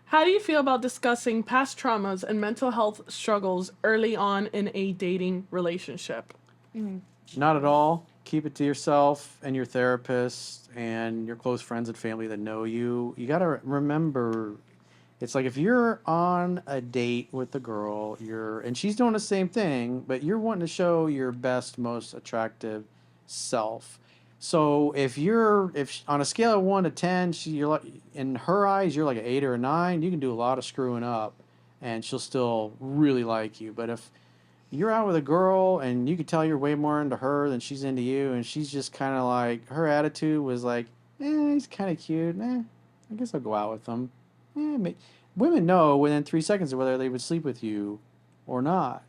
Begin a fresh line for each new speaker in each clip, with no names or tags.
How do you feel about discussing past traumas and mental health struggles early on in a dating relationship?
Not at all. Keep it to yourself and your therapist and your close friends and family that know you. You got to remember it's like if you're on a date with a girl, you're and she's doing the same thing, but you're wanting to show your best, most attractive self. So if on a scale of 1 to 10, you're like in her eyes you're like an 8 or a 9. You can do a lot of screwing up, and she'll still really like you. But if you're out with a girl and you can tell you're way more into her than she's into you, and she's just kind of like her attitude was like, he's kind of cute. I guess I'll go out with him. Women know within 3 seconds of whether they would sleep with you or not.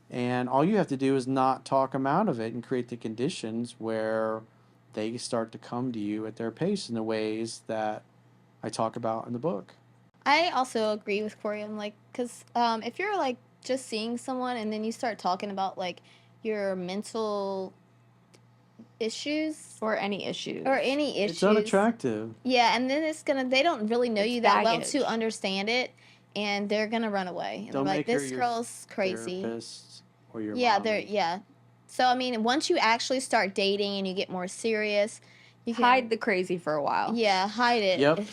And all you have to do is not talk them out of it and create the conditions where they start to come to you at their pace in the ways that I talk about in the book.
I also agree with Corey. I'm like, because if you're like just seeing someone and then you start talking about like your mental issues
or any issues.
It's unattractive.
Yeah, and then they don't really know
It's
you that well
baggage.
to understand it, and they're gonna run away. And
Don't
they're
make
like,
her
this
your
girl's crazy.
therapist or your
Yeah,
mommy.
So I mean, once you actually start dating and you get more serious, you can
Hide the crazy for a while.
Yeah, hide it.
Yep.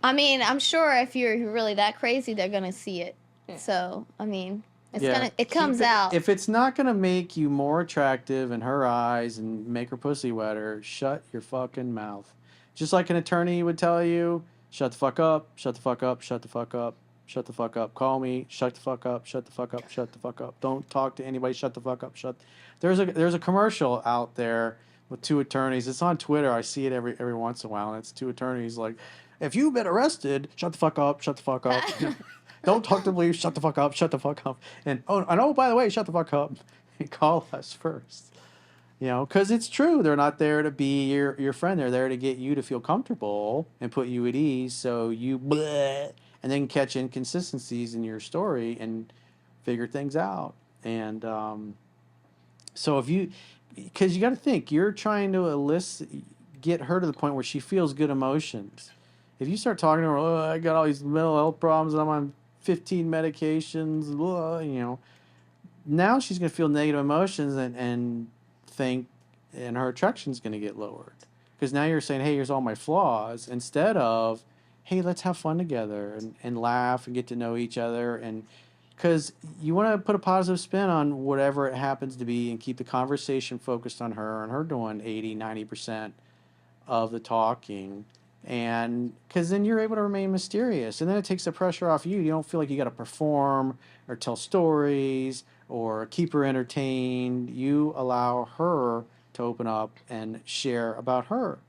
I mean, I'm sure if you're really that crazy, they're gonna see it.
Yeah.
So I mean, it
Keep
comes out.
If it's not gonna make you more attractive in her eyes and make her pussy wetter, shut your fucking mouth. Just like an attorney would tell you, shut the fuck up, shut the fuck up, shut the fuck up, shut the fuck up. Call me, shut the fuck up, shut the fuck up, shut the fuck up. Don't talk to anybody, shut the fuck up, shut. There's a commercial out there with two attorneys. It's on Twitter. I see it every once in a while, and it's two attorneys like, if you've been arrested, shut the fuck up, shut the fuck up. Don't talk to the police. Shut the fuck up. Shut the fuck up. And by the way, shut the fuck up. Call us first. Because it's true. They're not there to be your friend. They're there to get you to feel comfortable and put you at ease, so you bleh, and then catch inconsistencies in your story and figure things out. And so because you got to think, you're trying to get her to the point where she feels good emotions. If you start talking to her, oh, I got all these mental health problems and I'm on 15 medications, now she's going to feel negative emotions and think, and her attraction's going to get lowered. Because now you're saying, hey, here's all my flaws, instead of, hey, let's have fun together and laugh and get to know each other. And because you want to put a positive spin on whatever it happens to be and keep the conversation focused on her and her doing 80-90% of the talking, and because then you're able to remain mysterious, and then it takes the pressure off you. You don't feel like you got to perform or tell stories or keep her entertained. You allow her to open up and share about her.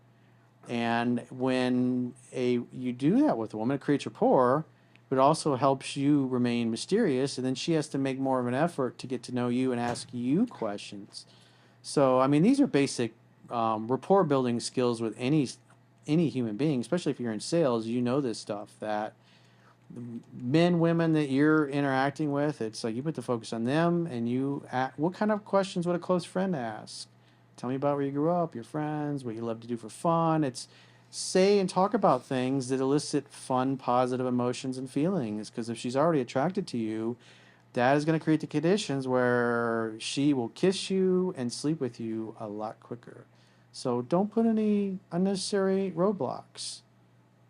And when you do that with a woman, it creates rapport, but it also helps you remain mysterious, and then she has to make more of an effort to get to know you and ask you questions. So, I mean, these are basic rapport building skills with any human being, especially if you're in sales. You know this stuff, that men, women that you're interacting with, it's like you put the focus on them, and what kind of questions would a close friend ask? Tell me about where you grew up, your friends, what you love to do for fun. It's say and talk about things that elicit fun, positive emotions and feelings. Because if she's already attracted to you, that is going to create the conditions where she will kiss you and sleep with you a lot quicker. So don't put any unnecessary roadblocks.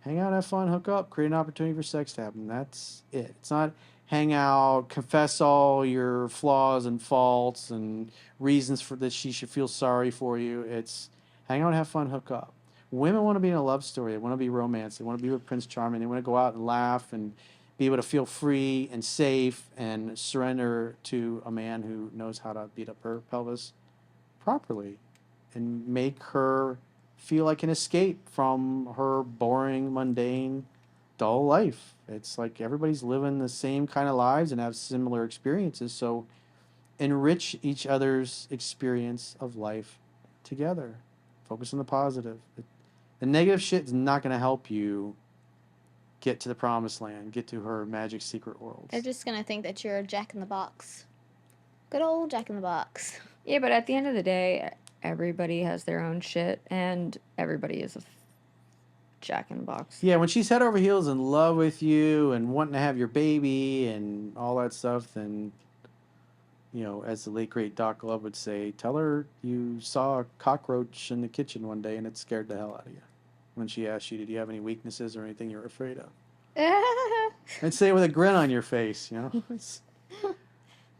Hang out, have fun, hook up, create an opportunity for sex to happen. That's it. It's not hang out, confess all your flaws and faults and reasons for that she should feel sorry for you. It's hang out, have fun, hook up. Women want to be in a love story. They want to be romance. They want to be with Prince Charming. They want to go out and laugh and be able to feel free and safe and surrender to a man who knows how to beat up her pelvis properly and make her feel like an escape from her boring, mundane, dull life. It's like everybody's living the same kind of lives and have similar experiences. So enrich each other's experience of life together. Focus on the positive. The negative shit is not going to help you get to the promised land, get to her magic secret worlds.
They're just gonna think that you're a Jack in the Box. Good old Jack in the Box.
Yeah, but at the end of the day, everybody has their own shit, and everybody is Jack in the Box.
Yeah, when she's head over heels in love with you and wanting to have your baby and all that stuff, then, as the late great Doc Love would say, tell her you saw a cockroach in the kitchen one day and it scared the hell out of you. When she asked you, did you have any weaknesses or anything you're afraid of? And say it with a grin on your face,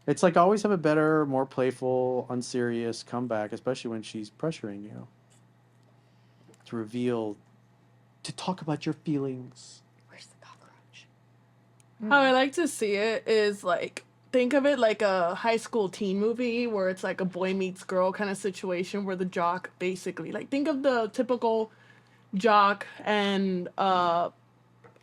It's like always have a better, more playful, unserious comeback, especially when she's pressuring you to reveal, to talk about your feelings.
Where's the cockroach?
How I like to see it is like, think of it like a high school teen movie where it's like a boy meets girl kind of situation where the jock basically, like, think of the typical jock and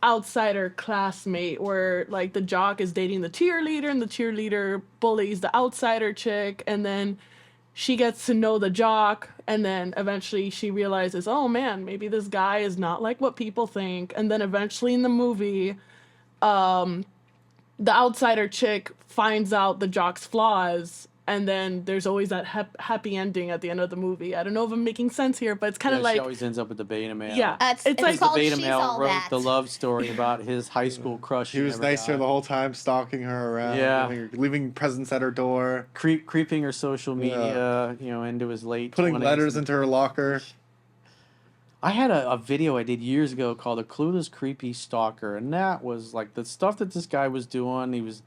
outsider classmate where like the jock is dating the cheerleader and the cheerleader bullies the outsider chick, and then she gets to know the jock, and then eventually she realizes, oh man, maybe this guy is not like what people think. And then eventually in the movie, the outsider chick finds out the jock's flaws, and then there's always that happy ending at the end of the movie. I don't know if I'm making sense here, but it's kind of
She
like,
always ends up with the beta male.
yeah,
It's
like
The
called
beta
She's
male
All
wrote
That.
the love story about his high school crush.
He was
never
nice to her
got.
the whole time, stalking her around,
Yeah.
leaving presents at her door,
Creeping her social media, into his late
putting
20s.
letters into her locker.
I had a video I did years ago called "A Clueless Creepy Stalker," and that was like the stuff that this guy was doing. He was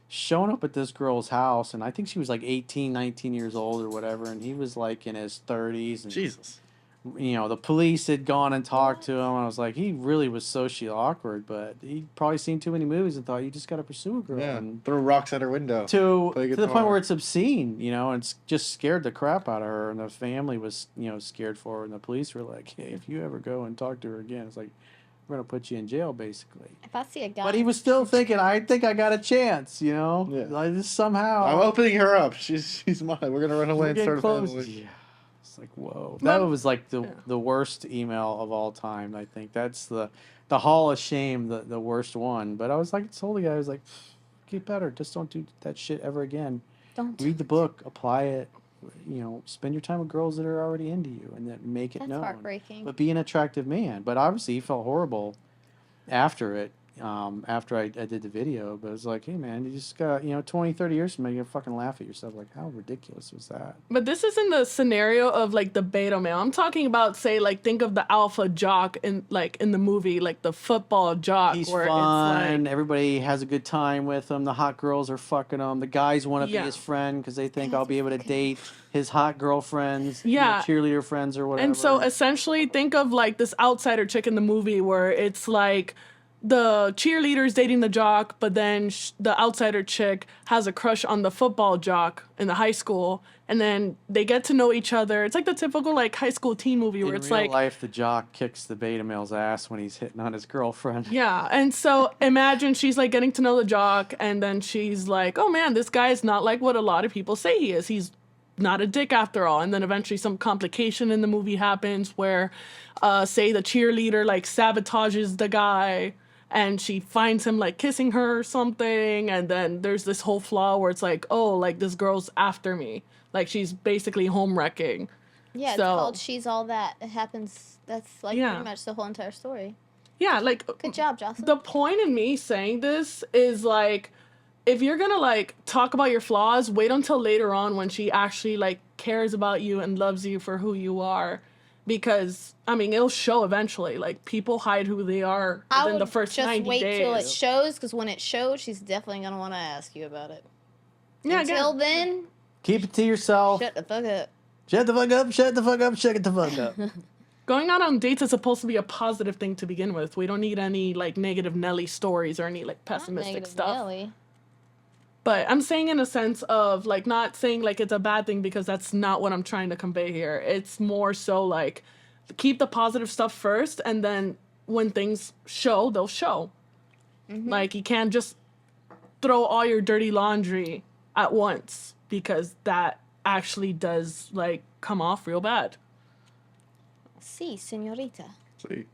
showing up at this girl's house, and I think she was like 18, 19 years old or whatever, and he was like in his 30s. And,
Jesus.
the police had gone and talked to him. I was like, he really was socially awkward, but he'd probably seen too many movies and thought, you just got to pursue a girl.
Yeah.
And
Throw rocks at her window.
to
Play
the point
guitar.
where it's obscene, and it's just scared the crap out of her, and the family was, scared for her, and the police were like, hey, if you ever go and talk to her again, it's like, we're going to put you in jail, basically.
If I see a guy,
But he was still thinking, I think I got a chance, like just somehow.
I'm opening her up. She's mine. We're gonna run away
we're
and
getting
start a
close.
family.
Yeah. It's like, whoa. That
Well,
was like the worst email of all time, I think. That's the Hall of Shame, the worst one. But I was like, told the guy, I was like, get better. Just don't do that shit ever again.
don't.
Read the book, apply it, spend your time with girls that are already into you and that make it
That's
known.
heartbreaking.
But be an attractive man. But obviously he felt horrible after it, after I did the video. But it was like, hey man, you just got, 20, 30 years from now, you're gonna fucking laugh at yourself. Like, how ridiculous was that?
But this isn't the scenario of like the beta male. I'm talking about, say, like, think of the alpha jock in the movie, like the football jock,
He's
where
fun.
it's like,
Everybody has a good time with him. The hot girls are fucking him. The guys want to
Yeah.
be his friend because they think I'll be able to date his hot girlfriends,
Yeah.
cheerleader friends or whatever.
and so essentially think of like this outsider chick in the movie where it's like the cheerleader's dating the jock, but then the outsider chick has a crush on the football jock in the high school, and then they get to know each other. It's like the typical like high school teen movie where
in
it's
real
like,
life, the jock kicks the beta male's ass when he's hitting on his girlfriend.
yeah. And so imagine she's like getting to know the jock, and then she's like, oh man, this guy is not like what a lot of people say he is. He's not a dick after all. And then eventually some complication in the movie happens where, say, the cheerleader like sabotages the guy, and she finds him like kissing her or something, and then there's this whole flaw where it's like, oh, like this girl's after me. Like she's basically home wrecking.
Yeah, it's
So-
called She's All That. It happens. That's like
Yeah.
pretty much the whole entire story.
Yeah, like
Good job, Jocelyne.
the point in me saying this is like, if you're gonna like talk about your flaws, wait until later on when she actually like cares about you and loves you for who you are, because I mean it'll show eventually. Like people hide who they are
I
within
would
the first
just
90
wait
days.
till it shows, because when it shows, she's definitely gonna want to ask you about it.
Yeah,
Until
again,
then,
Keep it to yourself.
shut the fuck up.
Shut the fuck up. Shut the fuck up. Shut the fuck up.
going out on dates is supposed to be a positive thing to begin with. We don't need any like negative Nelly stories or any like
Not
pessimistic
negative
stuff.
Nelly.
But I'm saying in a sense of like not saying like it's a bad thing, because that's not what I'm trying to convey here. It's more so like keep the positive stuff first, and then when things show, they'll show. Like you can't just throw all your dirty laundry at once, because that actually does like come off real bad.
Si, señorita.
See.